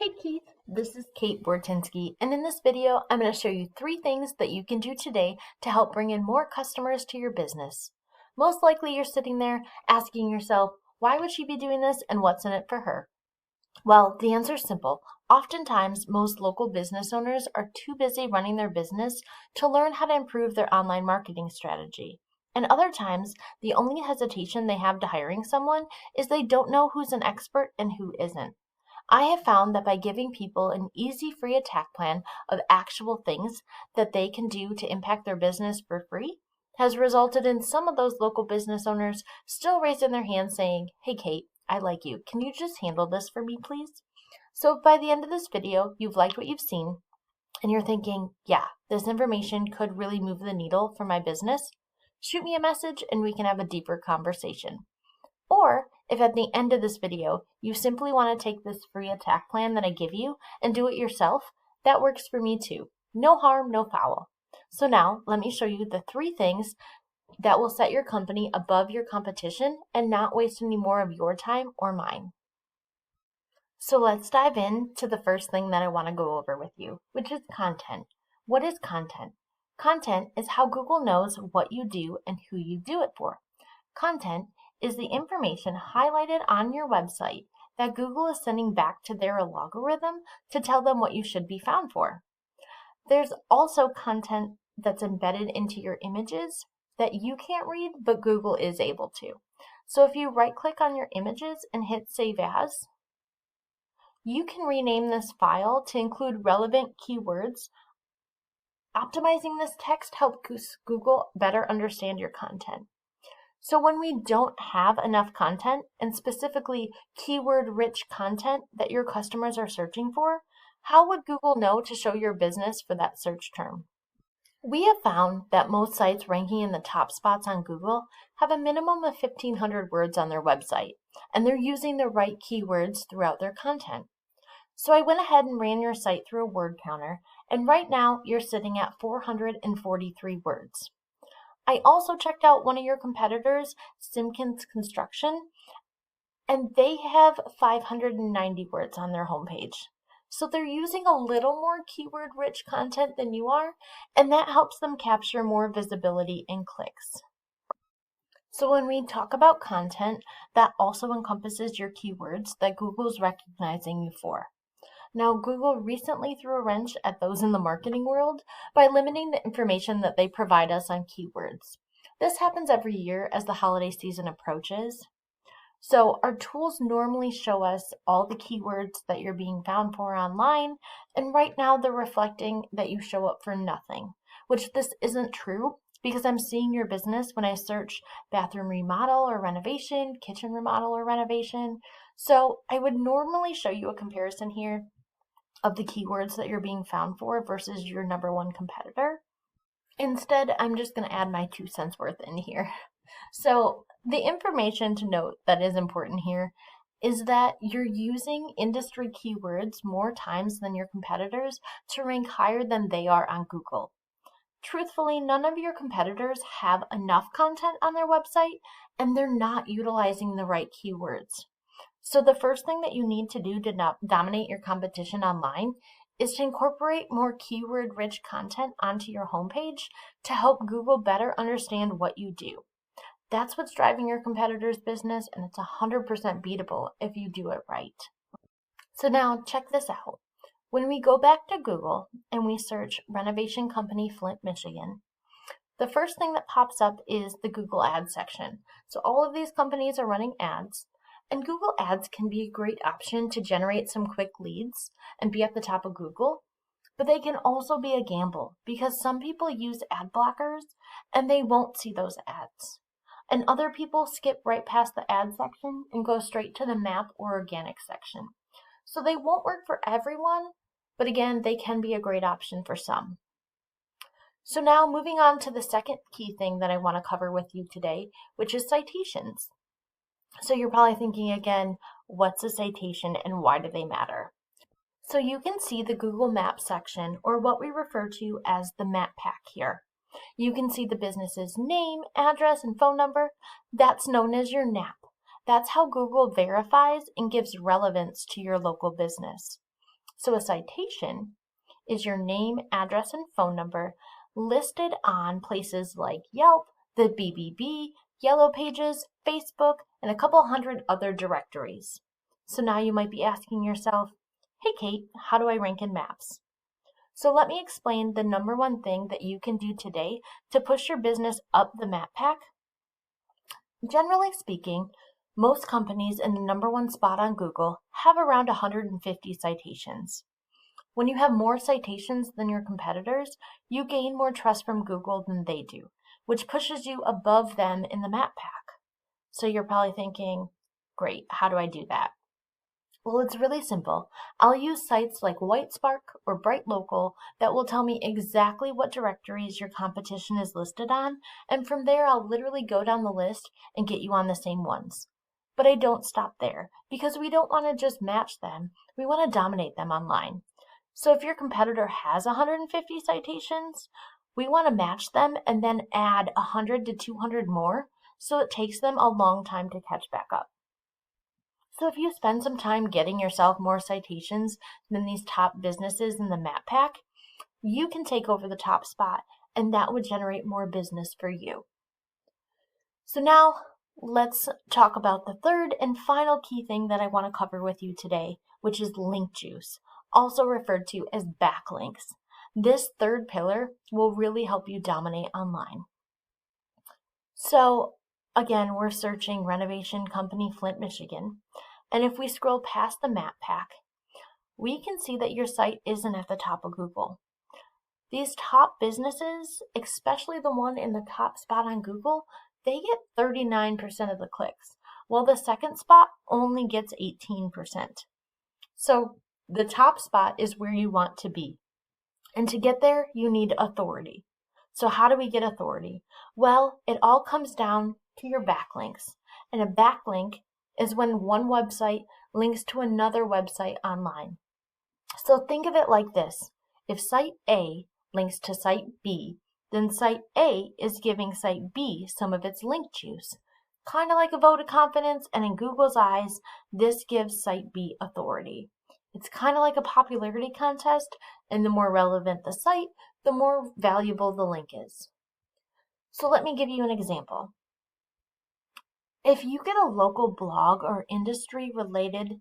Hey Keith, this is Kate Bortinsky, and in this video, I'm going to show you 3 things that you can do today to help bring in more customers to your business. Most likely you're sitting there asking yourself, why would she be doing this and what's in it for her? Well, the answer is simple. Oftentimes, most local business owners are too busy running their business to learn how to improve their online marketing strategy. And other times, the only hesitation they have to hiring someone is they don't know who's an expert and who isn't. I have found that by giving people an easy free attack plan of actual things that they can do to impact their business for free has resulted in some of those local business owners still raising their hands saying, "Hey Kate, I like you. Can you just handle this for me, please?" So if by the end of this video you've liked what you've seen and you're thinking, yeah, this information could really move the needle for my business, shoot me a message and we can have a deeper conversation. Or if at the end of this video, you simply want to take this free attack plan that I give you and do it yourself, that works for me too. No harm, no foul. So now let me show you the 3 things that will set your company above your competition and not waste any more of your time or mine. So let's dive into the first thing that I want to go over with you, which is content. What is content? Content is how Google knows what you do and who you do it for. Content is the information highlighted on your website that Google is sending back to their algorithm to tell them what you should be found for. There's also content that's embedded into your images that you can't read, but Google is able to. So if you right-click on your images and hit Save As, you can rename this file to include relevant keywords. Optimizing this text helps Google better understand your content. So when we don't have enough content, and specifically keyword-rich content that your customers are searching for, how would Google know to show your business for that search term? We have found that most sites ranking in the top spots on Google have a minimum of 1,500 words on their website, and they're using the right keywords throughout their content. So I went ahead and ran your site through a word counter, and right now you're sitting at 443 words. I also checked out one of your competitors, Simpkins Construction, and they have 590 words on their homepage. So they're using a little more keyword-rich content than you are, and that helps them capture more visibility and clicks. So when we talk about content, that also encompasses your keywords that Google's recognizing you for. Now, Google recently threw a wrench at those in the marketing world by limiting the information that they provide us on keywords. This happens every year as the holiday season approaches. So our tools normally show us all the keywords that you're being found for online, and right now they're reflecting that you show up for nothing, which this isn't true because I'm seeing your business when I search bathroom remodel or renovation, kitchen remodel or renovation. So I would normally show you a comparison here of the keywords that you're being found for versus your number 1 competitor. Instead, I'm just going to add my 2 cents worth in here. So the information to note that is important here is that you're using industry keywords more times than your competitors to rank higher than they are on Google. Truthfully, none of your competitors have enough content on their website, and they're not utilizing the right keywords. So the first thing that you need to do to dominate your competition online is to incorporate more keyword-rich content onto your homepage to help Google better understand what you do. That's what's driving your competitor's business, and it's 100% beatable if you do it right. So now check this out. When we go back to Google and we search renovation company Flint, Michigan, the first thing that pops up is the Google Ads section. So all of these companies are running ads. And Google Ads can be a great option to generate some quick leads and be at the top of Google, but they can also be a gamble because some people use ad blockers and they won't see those ads. And other people skip right past the ad section and go straight to the map or organic section. So they won't work for everyone, but again, they can be a great option for some. So now moving on to the second key thing that I want to cover with you today, which is citations. So you're probably thinking again, what's a citation and why do they matter? So you can see the Google Maps section, or what we refer to as the map pack here. You can see the business's name, address, and phone number. That's known as your NAP. That's how Google verifies and gives relevance to your local business. So a citation is your name, address, and phone number listed on places like Yelp, the BBB, Yellow Pages, Facebook, and a couple hundred other directories. So now you might be asking yourself, hey Kate, how do I rank in maps? So let me explain the number one thing that you can do today to push your business up the map pack. Generally speaking, most companies in the number one spot on Google have around 150 citations. When you have more citations than your competitors, you gain more trust from Google than they do, which pushes you above them in the map pack. So you're probably thinking, great, how do I do that? Well, it's really simple. I'll use sites like WhiteSpark or Bright Local that will tell me exactly what directories your competition is listed on, and from there I'll literally go down the list and get you on the same ones. But I don't stop there, because we don't want to just match them, we want to dominate them online. So if your competitor has 150 citations, we want to match them and then add 100 to 200 more, so it takes them a long time to catch back up. So if you spend some time getting yourself more citations than these top businesses in the map pack, you can take over the top spot, and that would generate more business for you. So now let's talk about the third and final key thing that I want to cover with you today, which is link juice, also referred to as backlinks. This third pillar will really help you dominate online. So again, we're searching renovation company Flint, Michigan. And if we scroll past the map pack, we can see that your site isn't at the top of Google. These top businesses, especially the one in the top spot on Google, they get 39% of the clicks, while the second spot only gets 18%. So the top spot is where you want to be. And to get there, you need authority. So how do we get authority? Well, it all comes down to your backlinks. And a backlink is when one website links to another website online. So think of it like this. If site A links to site B, then site A is giving site B some of its link juice. Kind of like a vote of confidence, and in Google's eyes, this gives site B authority. It's kind of like a popularity contest, and the more relevant the site, the more valuable the link is. So let me give you an example. If you get a local blog or industry-related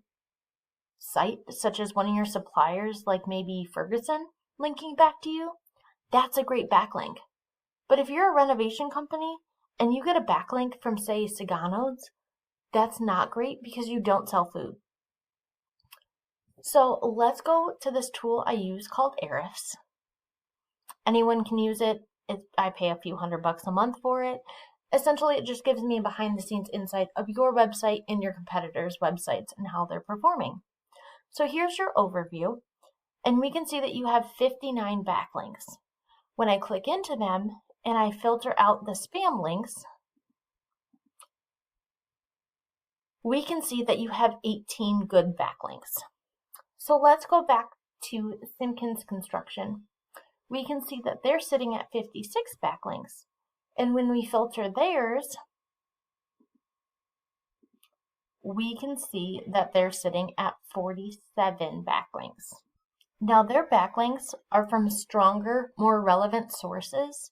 site, such as one of your suppliers, like maybe Ferguson, linking back to you, that's a great backlink. But if you're a renovation company and you get a backlink from, say, Sagano's, that's not great because you don't sell food. So let's go to this tool I use called Ahrefs. Anyone can use it. I pay a few $100 a month for it. Essentially, it just gives me a behind-the-scenes insight of your website and your competitors' websites and how they're performing. So here's your overview, and we can see that you have 59 backlinks. When I click into them and I filter out the spam links, we can see that you have 18 good backlinks. So let's go back to Simpkins Construction. We can see that they're sitting at 56 backlinks. And when we filter theirs, we can see that they're sitting at 47 backlinks. Now their backlinks are from stronger, more relevant sources,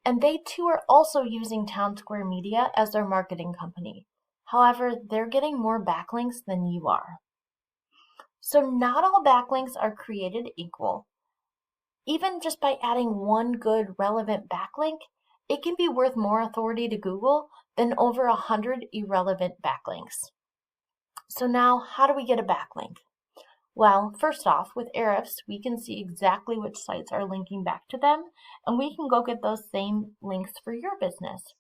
and they too are also using Town Square Media as their marketing company. However, they're getting more backlinks than you are. So not all backlinks are created equal. Even just by adding one good relevant backlink, it can be worth more authority to Google than over 100 irrelevant backlinks. So now, how do we get a backlink? Well, first off, with Ahrefs, we can see exactly which sites are linking back to them, and we can go get those same links for your business.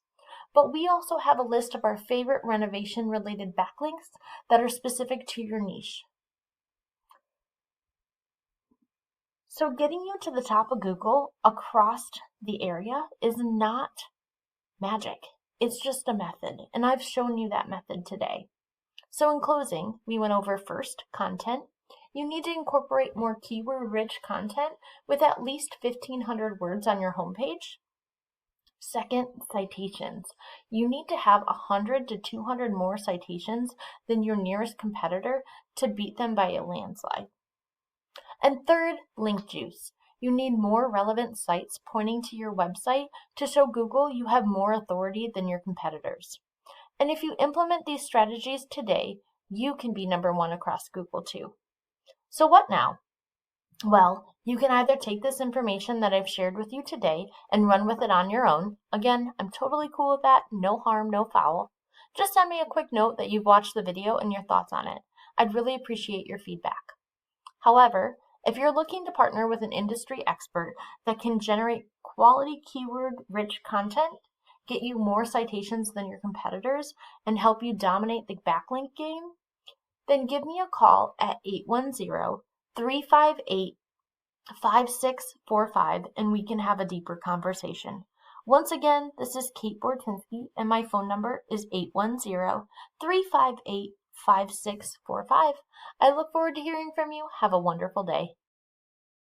But we also have a list of our favorite renovation-related backlinks that are specific to your niche. So getting you to the top of Google across the area is not magic. It's just a method, and I've shown you that method today. So in closing, we went over first, content. You need to incorporate more keyword-rich content with at least 1,500 words on your homepage. Second, citations. You need to have 100 to 200 more citations than your nearest competitor to beat them by a landslide. And third, link juice. You need more relevant sites pointing to your website to show Google you have more authority than your competitors. And if you implement these strategies today, you can be #1 across Google too. So what now? Well, you can either take this information that I've shared with you today and run with it on your own. Again, I'm totally cool with that. No harm, no foul. Just send me a quick note that you've watched the video and your thoughts on it. I'd really appreciate your feedback. However, if you're looking to partner with an industry expert that can generate quality keyword-rich content, get you more citations than your competitors, and help you dominate the backlink game, then give me a call at 810-358-5645 and we can have a deeper conversation. Once again, this is Kate Bortinsky and my phone number is 810-358-5645. I look forward to hearing from you. Have a wonderful day.